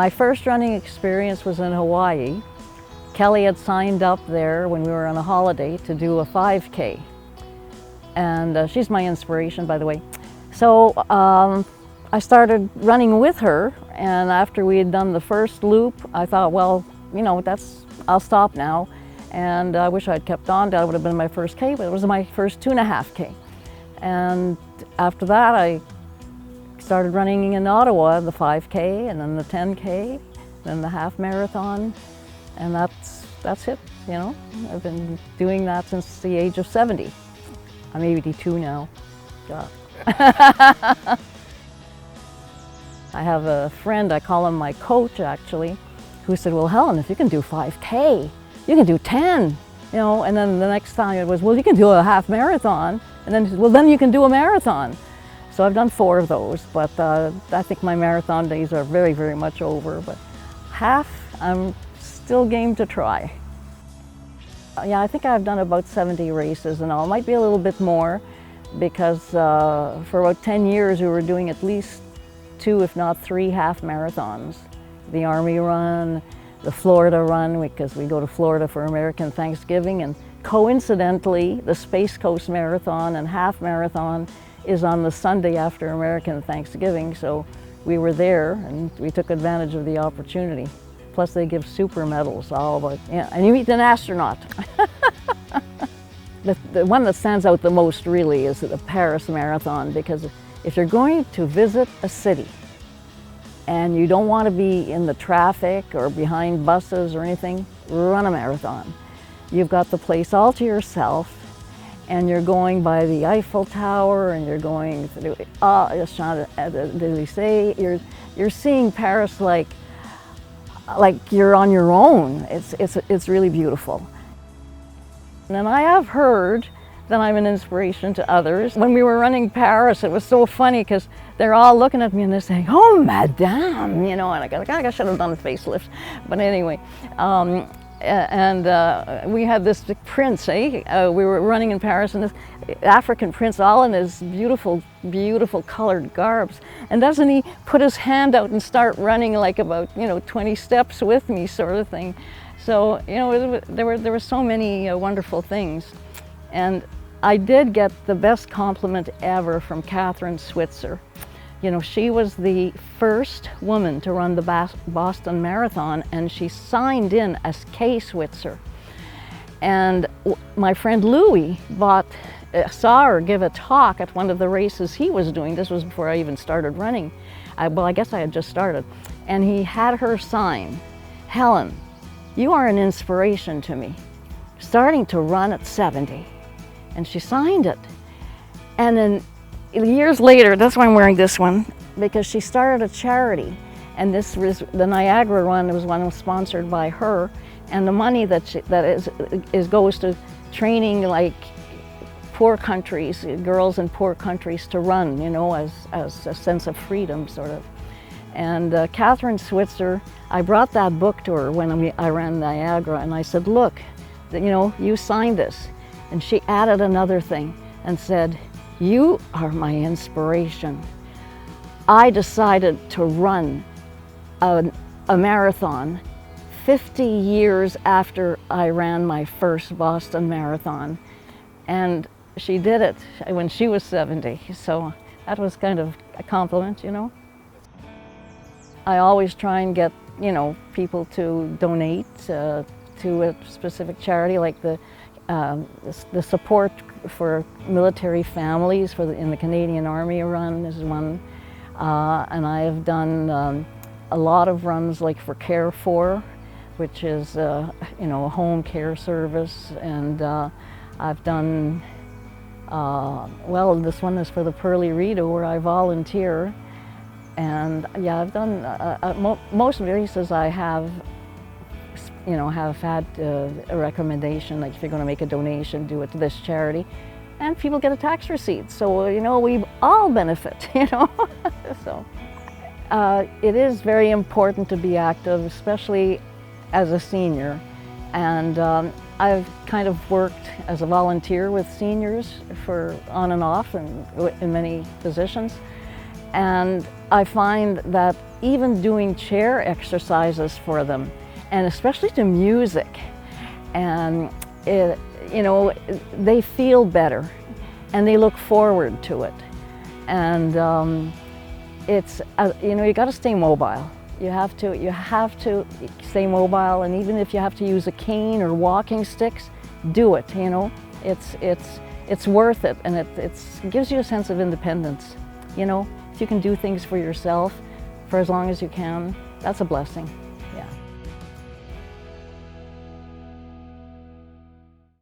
My first running experience was in Hawaii. Kelly had signed up there when we were on a holiday to do a 5K. And she's my inspiration, by the way. So I started running with her, and after we had done the first loop, I thought, well, you know, I'll stop now. And I wish I'd kept on. That would have been my first K, but it was my first 2.5K. And after that, I started running in Ottawa, the 5K, and then the 10K, then the half marathon, and that's it, you know. I've been doing that since the age of 70. I'm 82 now. God. I have a friend, I call him my coach actually, who said, well, Helen, if you can do 5K, you can do 10, you know. And then the next time it was, well, you can do a half marathon. And then he said, well, then you can do a marathon. So I've done 4 of those, but I think my marathon days are very, very much over. But half, I'm still game to try. Yeah, I think I've done about 70 races and all. It might be a little bit more, because for about 10 years we were doing at least 2, if not 3 half marathons. The Army Run, the Florida Run, because we go to Florida for American Thanksgiving, and coincidentally the Space Coast Marathon and half marathon is on the Sunday after American Thanksgiving, so we were there and we took advantage of the opportunity. Plus they give super medals, all about, yeah, and you meet an astronaut. The one that stands out the most really is the Paris Marathon, because if you're going to visit a city and you don't want to be in the traffic or behind buses or anything, run a marathon. You've got the place all to yourself, and you're going by the Eiffel Tower, and you're going through Champs-Élysées. You're seeing Paris like you're on your own. It's really beautiful. And I have heard that I'm an inspiration to others. When we were running Paris, it was so funny because they're all looking at me and they're saying, "Oh, madame," you know, and I should have done a facelift. But anyway, we had this prince, we were running in Paris, and this African prince, all in his beautiful, beautiful colored garbs. And doesn't he put his hand out and start running like about, 20 steps with me, sort of thing. So, there were so many wonderful things. And I did get the best compliment ever from Catherine Switzer. She was the first woman to run the Boston Marathon, and she signed in as K. Switzer. And my friend Louis saw her give a talk at one of the races he was doing. This was before I even started running. I guess I had just started. And he had her sign, "Helen, you are an inspiration to me, starting to run at 70. And she signed it. And then years later, that's why I'm wearing this one, because she started a charity. And this was the Niagara Run. It was one sponsored by her. And the money goes to training like poor countries, girls in poor countries to run, as a sense of freedom, sort of. And Catherine Switzer, I brought that book to her when I ran Niagara, and I said, look, you signed this. And she added another thing and said, you are my inspiration. I decided to run a marathon 50 years after I ran my first Boston Marathon. And she did it when she was 70. So that was kind of a compliment, I always try and get, people to donate to a specific charity, like the support for military families in the Canadian Army Run is one. And I have done a lot of runs like for Care For, which is a home care service. And I've done, this one is for the Pearly Rita, where I volunteer. And yeah, I've done, most races I have had a recommendation, like if you're going to make a donation, do it to this charity. And people get a tax receipt, so we all benefit, So it is very important to be active, especially as a senior. And I've kind of worked as a volunteer with seniors for on and off and in many positions. And I find that even doing chair exercises for them, and especially to music. And you know, they feel better and they look forward to it. And it's, you know, you got to stay mobile. You have to stay mobile, and even if you have to use a cane or walking sticks, do it, you know. It's worth it, and it gives you a sense of independence. You know, if you can do things for yourself for as long as you can, that's a blessing.